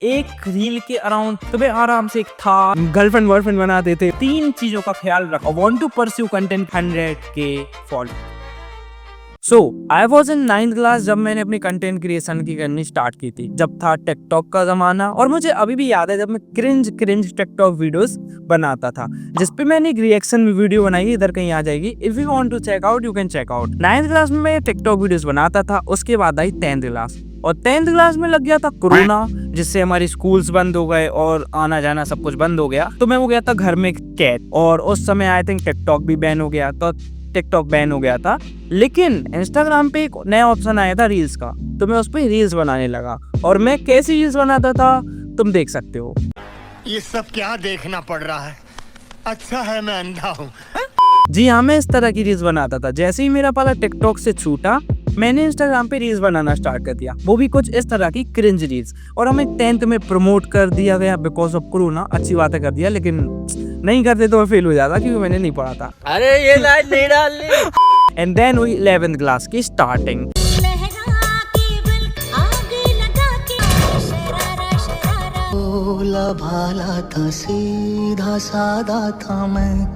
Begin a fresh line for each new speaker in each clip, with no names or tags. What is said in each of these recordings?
एक रील के अराउंड तुम्हें आराम से एक था गर्लफ्रेंड बॉयफ्रेंड बना देते। 3 चीजों का ख्याल रखो। Want to pursue content 100K follow. So I was in 9th class जब मैंने अपनी कंटेंट क्रिएशन की करनी स्टार्ट की थी। जब था टिकटॉक का जमाना, और मुझे अभी भी याद है जब मैं क्रिंज टिकटॉक वीडियोस बनाता था, जिसपे मैंने एक रिएक्शन वीडियो बनाई, इधर कहीं आ जाएगी। If you want to check out you can check out. 9th class में मैं टिकटॉक वीडियोस बनाता था। उसके बाद आई 10th क्लास, और 10th क्लास में लग गया था कोरोना, जिससे हमारी स्कूल्स बंद हो गए और आना जाना सब कुछ बंद हो गया। तो मैं हो गया था घर में कैद, और उस समय आई थिंक टिकटॉक भी बैन हो गया। तो टिकटॉक बैन हो गया था, लेकिन इंस्टाग्राम पे एक नया ऑप्शन आया था रील्स का, तो मैं उस पे रील्स बनाने लगा। और मैं कैसी रील्स बनाता था तुम देख सकते हो।
ये सब क्या देखना पड़ रहा है? अच्छा है मैं अंधा हूँ।
जी हाँ, मैं इस तरह की रील्स बनाता था। जैसे ही मेरा पाला टिकटॉक से छूटा, मैंने इंस्टाग्राम पे रील्स बनाना स्टार्ट कर दिया, वो भी कुछ इस तरह की क्रिंज रील्स। और हमें 10th में प्रमोट कर दिया गया बिकॉज ऑफ कोरोना। अच्छी बातें कर दिया, लेकिन नहीं करते तो मैं फेल हो जाता, क्योंकि मैंने नहीं पढ़ा था।
अरे ये लाइन नहीं डालनी।
एंड देन हुई 11th क्लास की स्टार्टिंग।
भोला भाला था, सीधा सादा था मैं।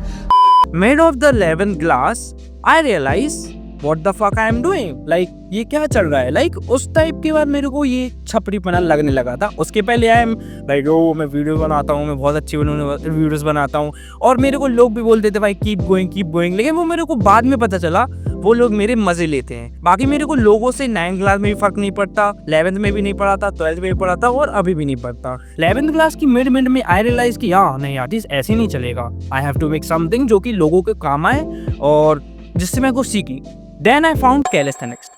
Mid of the 11th class, I realized what the fuck I am doing. Like ये क्या चल रहा है? Like उस टाइप के बाद मेरे को ये छपरीपना लगने लगा था। उसके पहले आई एम लाइक ओ मैं वीडियो बनाता हूँ, मैं बहुत अच्छी वीडियोस बनाता हूँ, और मेरे को लोग भी बोलते थे भाई कीप गोइंग। लेकिन वो मेरे को बाद में पता चला वो लोग मेरे मजे लेते हैं। बाकी मेरे को लोगों से 9th क्लास में भी फर्क नहीं पड़ता, 11th में भी नहीं पड़ा था, 12th में भी पड़ा था, और अभी भी नहीं पड़ता। 11th क्लास की मिड में आई रियलाइज कि हाँ नहीं आर्टिस्ट ऐसे नहीं चलेगा। I have to make something जो कि लोगों के काम आए और जिससे मैं कुछ सीखी। Then I found calisthenics.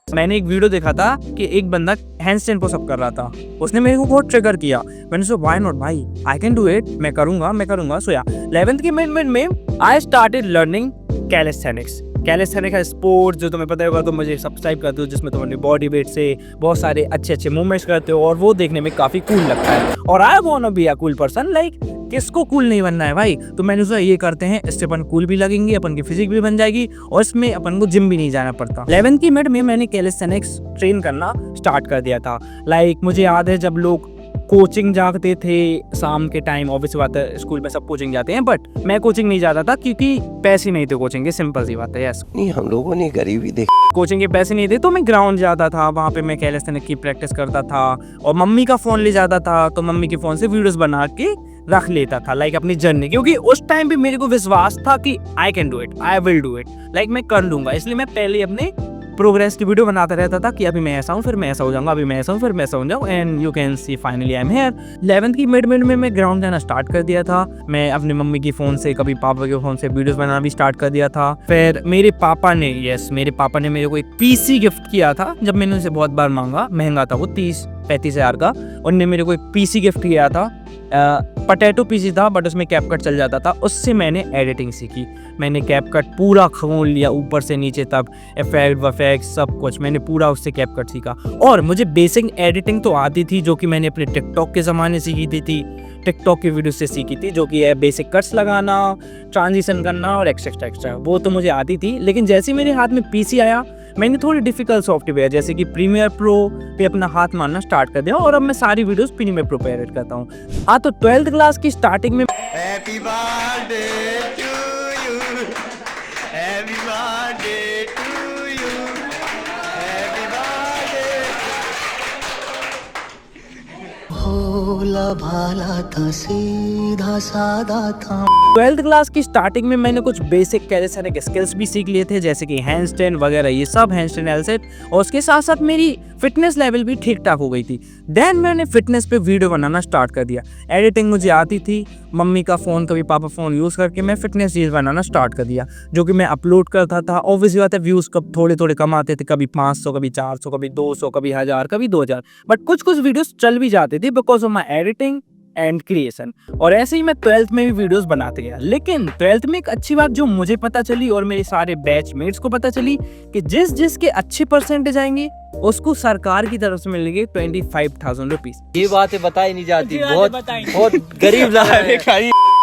मैंने एक वीडियो देखा था कि एक बंदा हैंडस्टैंड पुशअप कर रहा था, उसने मेरे को बहुत ट्रिगर किया। मैंने सोचा व्हाई नॉट भाई, आई कैन डू इट, मैं करूंगा। सो या 11th की मिड में I started learning calisthenics. Calisthenics है स्पोर्ट, जो तुम्हें पता होगा, तो मुझे सब्सक्राइब करते हो, जिसमें तुम अपनी बॉडी वेट से बहुत सारे अच्छे मूवमेंट्स करते हो, और वो देखने में काफी कूल लगता है। और I want to be a cool person. Like किसको कूल नहीं बनना है भाई? तो मैंने सोचा ये करते हैं, इससे अपन कूल भी लगेंगे, अपन की फिजिक भी बन जाएगी, और इसमें अपन को जिम भी नहीं जाना पड़ता। 11th की मिड में मैंने कैलिस्थेनिक्स ट्रेन करना स्टार्ट कर दिया था। लाइक मुझे याद है जब लोग कोचिंग जाते थे शाम के टाइम, ऑब्वियस बात है स्कूल में सब कोचिंग जाते हैं, बट मैं कोचिंग नहीं जाता था क्योंकि पैसे नहीं थे कोचिंग के। सिंपल सी बात है। यस,
नहीं हम लोगों ने गरीबी देखी।
कोचिंग के पैसे नहीं थे, तो मैं ग्राउंड जाता था, वहाँ पे मैं कैलिस्थेनिक्स की प्रैक्टिस करता था, और मम्मी का फोन ले जाता था, तो मम्मी के फोन से वीडियोस बना के रख लेता था, लाइक अपनी जर्नी। क्योंकि उस टाइम भी मेरे को विश्वास था कि I can do it, I will do it, like मैं कर लूंगा। इसलिए मैं पहले अपने प्रोग्रेस की वीडियो बनाता रहता था कि अभी मैं ऐसा हूँ, फिर मैं ऐसा हो जाऊंगा, अभी मैं ऐसा हूँ, फिर मैं ऐसा हो जाऊँ, and you can see finally I am here. 11th की मिड में मैं ग्राउंड जाना स्टार्ट कर दिया था। मैं अपनी मम्मी की फोन से, कभी पापा के फोन से वीडियोस बनाना भी स्टार्ट कर दिया था। फिर मेरे पापा ने मेरे को एक पीसी गिफ्ट किया था, जब मैंने उनसे बहुत बार मांगा। महंगा था वो, 30-35 हज़ार का। उन्होंने मेरे को एक पीसी गिफ्ट किया था, पटेटो पीसी था, बट उसमें कैपकट चल जाता था। उससे मैंने एडिटिंग सीखी। मैंने कैपकट पूरा खोल लिया ऊपर से नीचे तक, इफेक्ट सब कुछ मैंने पूरा उससे कैपकट सीखा। और मुझे बेसिक एडिटिंग तो आती थी, जो कि मैंने अपने टिकटॉक के ज़माने सीखी थी, टिकटॉक की वीडियो से सीखी थी, जो कि है बेसिक कट्स लगाना, ट्रांजिशन करना और एक्स्ट्रा, वो तो मुझे आती थी। लेकिन जैसे मेरे हाथ में पीसी आया, मैंने थोड़ी डिफिकल्ट सॉफ्टवेयर जैसे कि प्रीमियर प्रो पे अपना हाथ मारना स्टार्ट कर दिया, और अब मैं सारी वीडियोस प्रीमियर प्रो पे एडिट करता हूँ। हाँ, तो 12th क्लास की स्टार्टिंग में
happy birthday to you, happy birthday to you, happy birthday. भोला भाला था, सीधा सादा था।
12th क्लास की स्टार्टिंग में मैंने कुछ बेसिक कैलिस्थेनिक स्किल्स भी सीख लिए थे, जैसे कि हैंडस्टैंड वगैरह, ये सब हैंडस्टैंड एलसेट, और उसके साथ साथ मेरी फिटनेस लेवल भी ठीक ठाक हो गई थी। देन मैंने फिटनेस पे वीडियो बनाना स्टार्ट कर दिया। एडिटिंग मुझे आती थी, मम्मी का फ़ोन, कभी पापा फ़ोन यूज़ करके मैं फिटनेस रील्स बनाना स्टार्ट कर दिया, जो कि मैं अपलोड करता था। ऑब्वियसली बात है व्यूज़ कब थोड़े कम आते थे, कभी 500, कभी 400, कभी 200, कभी 1000, कभी 2000, बट कुछ वीडियोस चल भी जाते थे because of my editing and creation. और ऐसे ही मैं 12th में भी वीडियोस बनाते गया। लेकिन 12th में एक अच्छी बात जो मुझे पता चली और मेरे सारे बैचमेट्स को पता चली कि जिसके अच्छे परसेंटेज आएंगे उसको सरकार की तरफ से मिलेंगे 25,000 रुपीज।
ये बातें बताई नहीं जाती, बहुत गरीब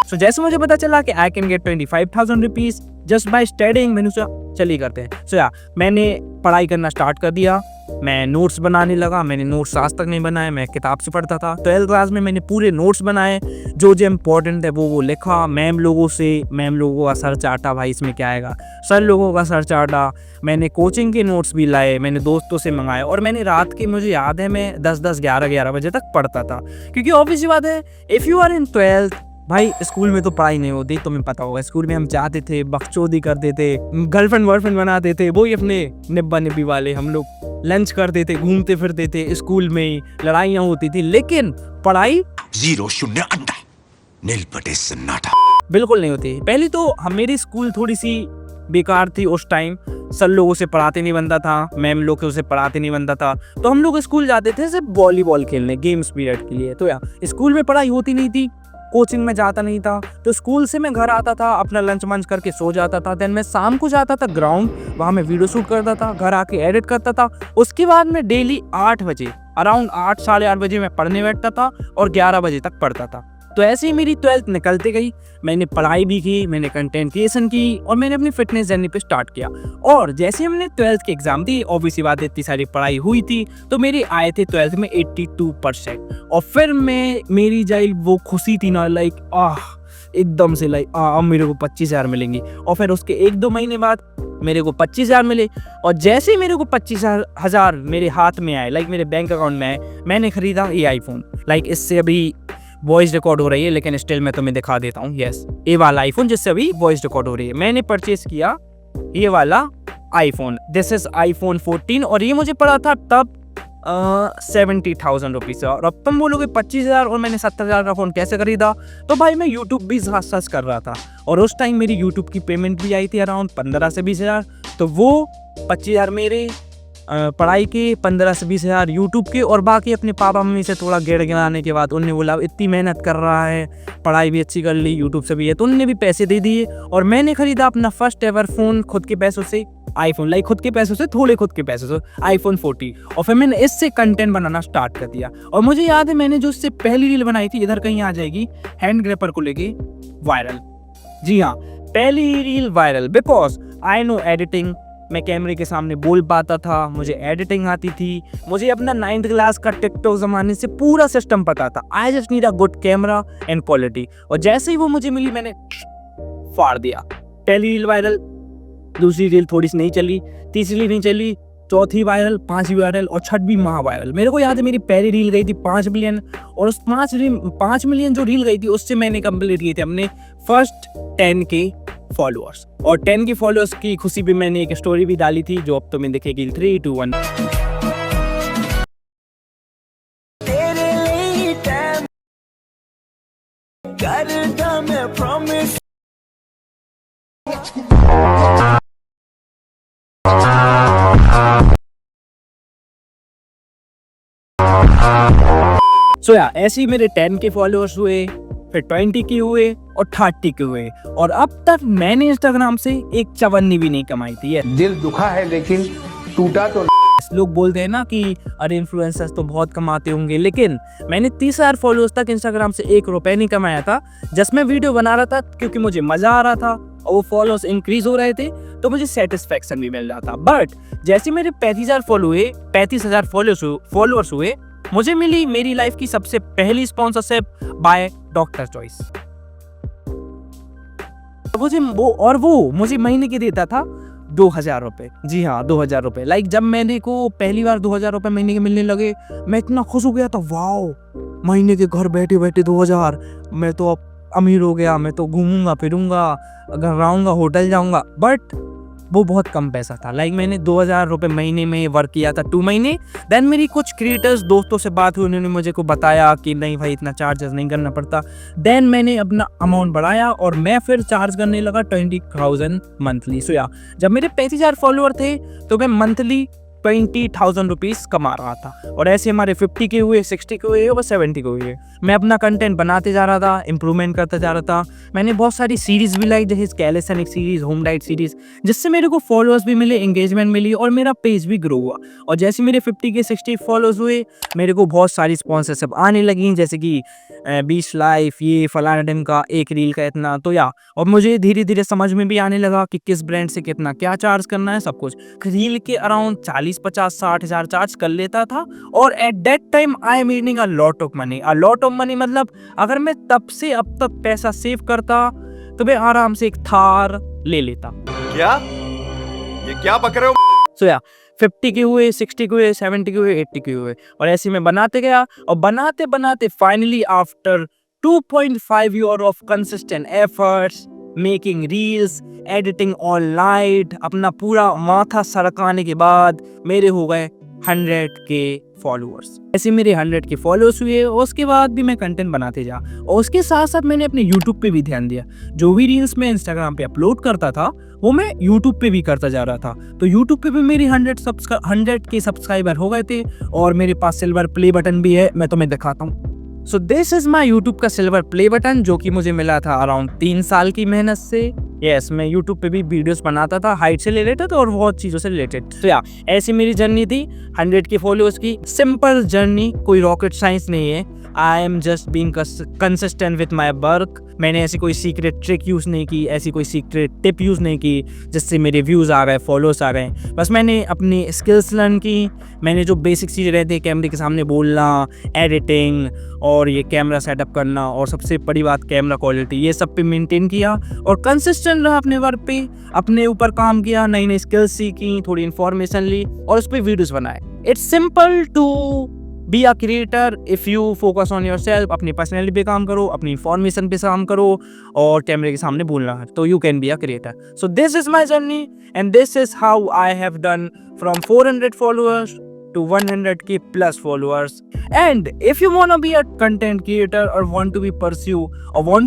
तो जैसे मुझे पता चला कि I can get 25,000 rupees just by studying, मैंने सोचा चलिए करते हैं। सो मैंने पढ़ाई करना स्टार्ट कर दिया। मैं नोट्स बनाने लगा। मैंने नोट्स आज तक नहीं बनाए, मैं किताब से पढ़ता था। 12th क्लास में मैंने पूरे नोट्स बनाए, जो इम्पोर्टेंट है वो लिखा। मैम लोगों का सर चाटा, भाई इसमें क्या आएगा, सर लोगों का सर चाटा। मैंने कोचिंग के नोट्स भी लाए, मैंने दोस्तों से मंगाए, और मैंने रात के, मुझे याद है मैं 10-10, 11-11 बजे तक पढ़ता था। क्योंकि ऑब्वियस सी बात है, if you are in 12th, भाई स्कूल में तो पढ़ाई नहीं होती, तुम्हें पता होगा। स्कूल में हम जाते थे, बकचोदी करते थे, गर्लफ्रेंड वर्लफ्रेंड बनाते थे, वही अपने निब्बा निब्बी वाले। हम लोग लंच करते थे, घूमते फिरते थे, स्कूल में ही लड़ाइयाँ होती थी, लेकिन पढ़ाई
0 शून्य अंडा नील पटे सन्नाटा
बिल्कुल नहीं होती। पहले तो मेरी स्कूल थोड़ी सी बेकार थी उस टाइम। सर लोगों से पढ़ाते नहीं बनता था, मैम लोग से पढ़ाते नहीं बनता था, तो हम लोग स्कूल जाते थे सिर्फ वॉलीबॉल खेलने, गेम्स पीरियड के लिए। तो यार स्कूल में पढ़ाई होती नहीं थी, कोचिंग में जाता नहीं था। तो स्कूल से मैं घर आता था, अपना लंच मंच करके सो जाता था। देन मैं शाम को जाता था ग्राउंड, वहाँ मैं वीडियो शूट करता था, घर आके एडिट करता था। उसके बाद मैं डेली 8 बजे, अराउंड 8, साढ़े 8 बजे मैं पढ़ने बैठता था और 11 बजे तक पढ़ता था। तो ऐसे ही मेरी 12th निकलती गई। मैंने पढ़ाई भी की, मैंने कंटेंट क्रिएशन की, और मैंने अपनी फिटनेस जर्नी पे स्टार्ट किया। और जैसे हमने 12th के एग्जाम दी, ऑब्वियसली बात है, इतनी सारी पढ़ाई हुई थी, तो मेरे आए थे 12th में 82%। और फिर मेरी जाई वो खुशी थी ना, लाइक एकदम से अब मेरे को 25,000 मिलेंगी। और फिर उसके 1-2 महीने बाद मेरे को 25,000 मिले। और जैसे ही मेरे को 25,000 मेरे हाथ में आए, लाइक मेरे बैंक अकाउंट में आए, मैंने खरीदा ये आईफोन। लाइक इससे अभी वॉइस रिकॉर्ड हो रही है, लेकिन स्टिल मैं तुम्हें दिखा देता हूँ। यस, ये वाला आईफोन जिससे अभी वॉइस रिकॉर्ड हो रही है, मैंने परचेज किया ये वाला आईफोन। दिस इज iPhone 14, और ये मुझे पड़ा था तब 70,000 रुपीज़। और अब तुम बोलोगे 25,000 और मैंने 70,000 का फ़ोन कैसे खरीदा? तो भाई मैं यूट्यूब भी सर्च कर रहा था, और उस टाइम मेरी यूट्यूब की पेमेंट भी आई थी अराउंड 15 से 20,000। तो वो 25,000 मेरे पढ़ाई के, 15 से 20,000 यूट्यूब के, और बाकी अपने पापा मम्मी से थोड़ा गेड़ गिराने के बाद उन्हें बोला इतनी मेहनत कर रहा है, पढ़ाई भी अच्छी कर ली, यूट्यूब से भी है, तो उनने भी पैसे दे दिए। और मैंने खरीदा अपना फर्स्ट एवर फ़ोन खुद के पैसों से, आईफोन, लाइक खुद के पैसों से, थोड़े खुद के पैसों से, iPhone 14। और फिर मैंने इससे कंटेंट बनाना स्टार्ट कर दिया। और मुझे याद है मैंने जो इससे पहली रील बनाई थी, इधर कहीं आ जाएगी, हैंड ग्रैपर को लेके वायरल। जी हाँ, पहली reel viral, because I know editing. मैं कैमरे के सामने बोल पाता था, मुझे एडिटिंग आती थी, मुझे अपना 9th क्लास का टिकटॉक ज़माने से पूरा सिस्टम पता था। I just need a good camera and quality. और जैसे ही वो मुझे मिली, मैंने फाड़ दिया। पहली रील वायरल, दूसरी रील थोड़ी सी नहीं चली, तीसरी नहीं चली, चौथी वायरल, 5वीं वायरल, और 6वीं महा वायरल। मेरे को याद है मेरी पहली रील गई थी 5 मिलियन, और उस 5 मिलियन जो रील गई थी उससे मैंने कंप्लीट किए थे अपने फर्स्ट 10K फॉलोअर्स। और 10K फॉलोअर्स की खुशी भी मैंने एक स्टोरी भी डाली थी, जो अब तुम्हें दिखेगी। 3, 2, 1। सो या ऐसे ही मेरे 10K फॉलोअर्स हुए, फिर 20K हुए, और 30K हुए। और अब तक मैंने इंस्टाग्राम से एक चवन्नी भी नहीं कमाई थी। ये
दिल दुखा है लेकिन टूटा तो
लोग बोलते हैं ना कि अरे इन्फ्लुएंसर्स तो बहुत कमाते होंगे, लेकिन मैंने 30,000 फॉलोअर्स तक इंस्टाग्राम से 1 रुपए नहीं कमाया था। जस्ट मैं वीडियो बना रहा था क्योंकि मुझे मजा आ रहा था, और वो फॉलोअर्स इंक्रीज हो रहे थे, तो मुझे सेटिस्फेक्शन भी मिल रहा था। बट जैसे मेरे 35,000 फॉलोअर्स हुए, मुझे मिली मेरी लाइफ की सबसे पहली स्पॉन्सरशिप बाय डॉक्टर चॉइस। वो मुझे महीने के देता था 2,000 रुपये। जी हाँ, 2,000 रुपये। लाइक जब मैंने को पहली बार 2,000 रुपये महीने के मिलने लगे, मैं इतना खुश हो गया था, वाओ, महीने के घर बैठे बैठे 2,000, मैं तो अब अमीर हो गया, मैं तो घूमूंगा फिरूंगा, घर आऊँगा, होटल जाऊँगा। बट वो बहुत कम पैसा था। लाइक मैंने 2,000 रुपये महीने में वर्क किया था 2 महीने। देन मेरी कुछ क्रिएटर्स दोस्तों से बात हुई, उन्होंने मुझे को बताया कि नहीं भाई, इतना चार्जेस नहीं करना पड़ता। देन मैंने अपना अमाउंट बढ़ाया, और मैं फिर चार्ज करने लगा 20,000 मंथली। सो या जब मेरे 35,000 फॉलोअर थे, तो मैं मंथली 20,000 रुपीज़ कमा रहा था। और ऐसे हमारे 50K हुए, 60K हुए और 70K हुए। मैं अपना कंटेंट बनाते जा रहा था, इंप्रूवमेंट करता जा रहा था। मैंने बहुत सारी सीरीज़ भी लाई, जैसे calisthenic series, home diet series, जिससे मेरे को फॉलोअर्स भी मिले, एंगेजमेंट मिली, और मेरा पेज भी ग्रो हुआ। और जैसे मेरे 50K 60 फॉलोअर्स हुए, मेरे को बहुत सारी स्पॉन्सरशिप आने लगी, जैसे कि 20 लाइफ, ये फलाना दिन का, एक रील का इतना। तो या और मुझे धीरे धीरे समझ में भी आने लगा कि किस ब्रांड से कितना क्या चार्ज करना है, सब कुछ। रील के अराउंड 40 40-50-60 हज़ार चार्ज कर लेता था और at that time I am earning a lot of money मतलब अगर मैं तब से अब तक पैसा सेव करता तो मैं आराम से एक थार ले लेता।
क्या ये क्या बक रहे हो?
सो या 50 के हुए, 60 के हुए, 70 के हुए, 80 के हुए और ऐसे मैं बनाते गया और बनाते बनाते finally after 2.5 year of consistent efforts, making reels, editing all night, अपना पूरा माथा सड़काने के बाद मेरे हो गए 100K फॉलोअर्स। ऐसे मेरे 100K फॉलोअर्स हुए और उसके बाद भी मैं कंटेंट बनाते जा और उसके साथ साथ मैंने अपने यूट्यूब पे भी ध्यान दिया। जो भी रील्स मैं इंस्टाग्राम पे अपलोड करता था वो मैं यूट्यूब पे भी करता जा रहा था। तो यूट्यूब पे भी मेरी 100K सब्सक्राइबर हो गए थे और मेरे पास सिल्वर प्ले बटन भी है, मैं तुम्हें दिखाता हूँ। So this is my YouTube का सिल्वर प्ले बटन जो कि मुझे मिला था अराउंड 3 साल की मेहनत से। यस, मैं यूट्यूब पे भी वीडियोस बनाता था हाइट से रिलेटेड और बहुत चीज़ों से रिलेटेड। तो या ऐसी मेरी जर्नी थी 100K फॉलोअर्स की। सिंपल जर्नी, कोई रॉकेट साइंस नहीं है। I am just being consistent with my work. मैंने ऐसी कोई सीक्रेट ट्रिक यूज़ नहीं की, ऐसी कोई सीक्रेट टिप यूज़ नहीं की जिससे मेरे व्यूज़ आ गए, फॉलोअर्स आ गए। बस मैंने अपनी स्किल्स लर्न की। मैंने जो बेसिक चीज़ें रहती है, कैमरे के सामने बोलना, एडिटिंग और ये कैमरा सेटअप करना और सबसे बड़ी बात कैमरा क्वालिटी, ये सब पे मेंटेन किया और कंसिस्टेंट रहा अपने वर्क पे, अपने ऊपर काम किया, नई नई स्किल्स सीखी, थोड़ी इन्फॉर्मेशन ली और उस पर वीडियोज़ बनाए। It's simple to be a creator if you focus on yourself. अपनी पर्सनैलिटी पे काम करो, अपनी इन्फॉर्मेशन पे काम करो और कैमरे के सामने बोलना है तो you can be a creator. So this is my journey and this is how I have done from 400 followers to 100K plus followers. And if you want to be a content creator or want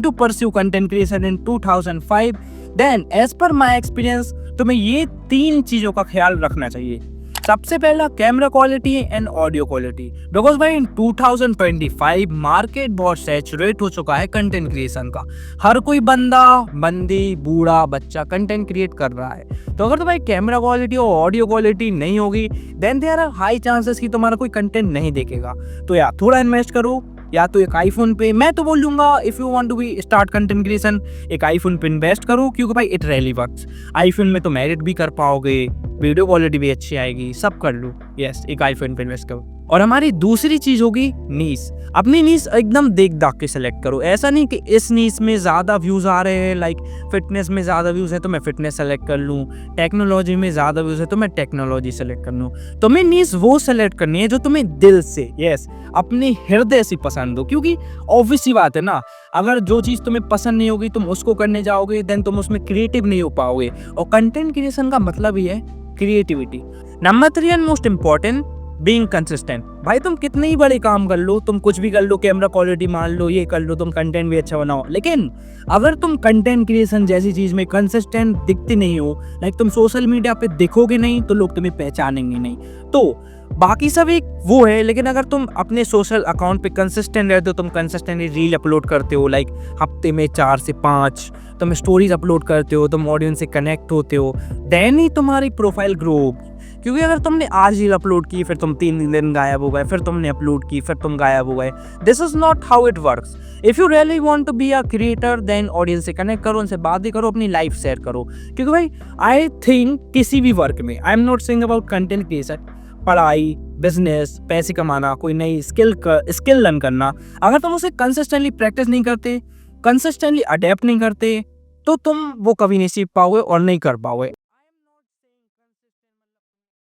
to pursue content creation in 2005, then as per my experience तुम्हें ये 3 चीज़ों का ख्याल रखना चाहिए। सबसे पहला camera quality and audio quality, because भाई इन 2025 मार्केट बहुत सैचुरेट हो चुका है कंटेंट क्रिएशन का। हर कोई बंदा, बंदी, बूढ़ा, बच्चा कंटेंट क्रिएट कर रहा है। तो अगर तुम्हारी कैमरा क्वालिटी और ऑडियो क्वालिटी नहीं होगी then there are high chances कि तुम्हारा कोई कंटेंट नहीं देखेगा। तो यार थोड़ा इन्वेस्ट करो, या तो एक आईफोन पे, मैं तो बोल दूंगा if you want to be start content creation एक आईफोन पे इन्वेस्ट करो, क्योंकि भाई इट रियली वर्क्स। आईफोन में तुम एडिट भी कर पाओगे, वीडियो क्वालिटी भी अच्छी आएगी, सब कर लो। यस, एक आईफोन पे इन्वेस्ट करो। और हमारी दूसरी चीज़ होगी नीश। अपनी नीश एकदम देख दाख के सेलेक्ट करो। ऐसा नहीं कि इस नीश में ज़्यादा व्यूज़ आ रहे हैं, लाइक फिटनेस में ज़्यादा व्यूज़ है तो मैं फिटनेस सेलेक्ट कर लूँ, टेक्नोलॉजी में ज़्यादा व्यूज़ है तो मैं टेक्नोलॉजी सेलेक्ट कर लूँ। तुम्हें नीश वो सेलेक्ट करनी है जो तुम्हें दिल से, यस, अपने हृदय से पसंद हो। क्योंकि ऑब्वियस सी बात है ना, अगर जो चीज़ तुम्हें पसंद नहीं होगी तुम उसको करने जाओगे देन तुम उसमें क्रिएटिव नहीं हो पाओगे। और कंटेंट क्रिएशन का मतलब ही है creativity. Number 3 and most important, being consistent. भाई तुम कितने ही बड़े काम कर लो, तुम कुछ भी कर लो, कैमरा क्वालिटी मान लो, ये कर लो, तुम कंटेंट भी अच्छा बनाओ, लेकिन अगर तुम कंटेंट क्रिएशन जैसी चीज़ में कंसिस्टेंट दिखते नहीं हो, लाइक तुम सोशल मीडिया पे दिखोगे नहीं तो लोग तुम्हें पहचानेंगे नहीं। तो बाकी सब एक वो है, लेकिन अगर तुम अपने सोशल अकाउंट पे कंसिस्टेंट रहते हो, तुम कंसिस्टेंटली रील अपलोड करते हो, लाइक हफ्ते में 4 से 5 तुम स्टोरीज अपलोड करते हो, तुम ऑडियंस से कनेक्ट होते हो, देन ही तुम्हारी प्रोफाइल ग्रो होगी। क्योंकि अगर तुमने आज रील अपलोड की, फिर तुम 3 दिन गायब हो गए, फिर तुमने अपलोड की, फिर तुम गायब हो गए, this is not how it works. If you really want to be a creator then audience से कनेक्ट करो, उनसे बातें करो, अपनी लाइफ शेयर करो। क्योंकि भाई आई थिंक किसी भी वर्क में, I am not saying about content creation, पढ़ाई, बिजनेस, पैसे कमाना, कोई नई स्किल लर्न करना, अगर तुम उसे कंसिस्टेंटली प्रैक्टिस नहीं करते, कंसिस्टेंटली अडेप्ट नहीं करते, तो तुम वो कभी नहीं सीख पाओगे और नहीं कर पाओगे।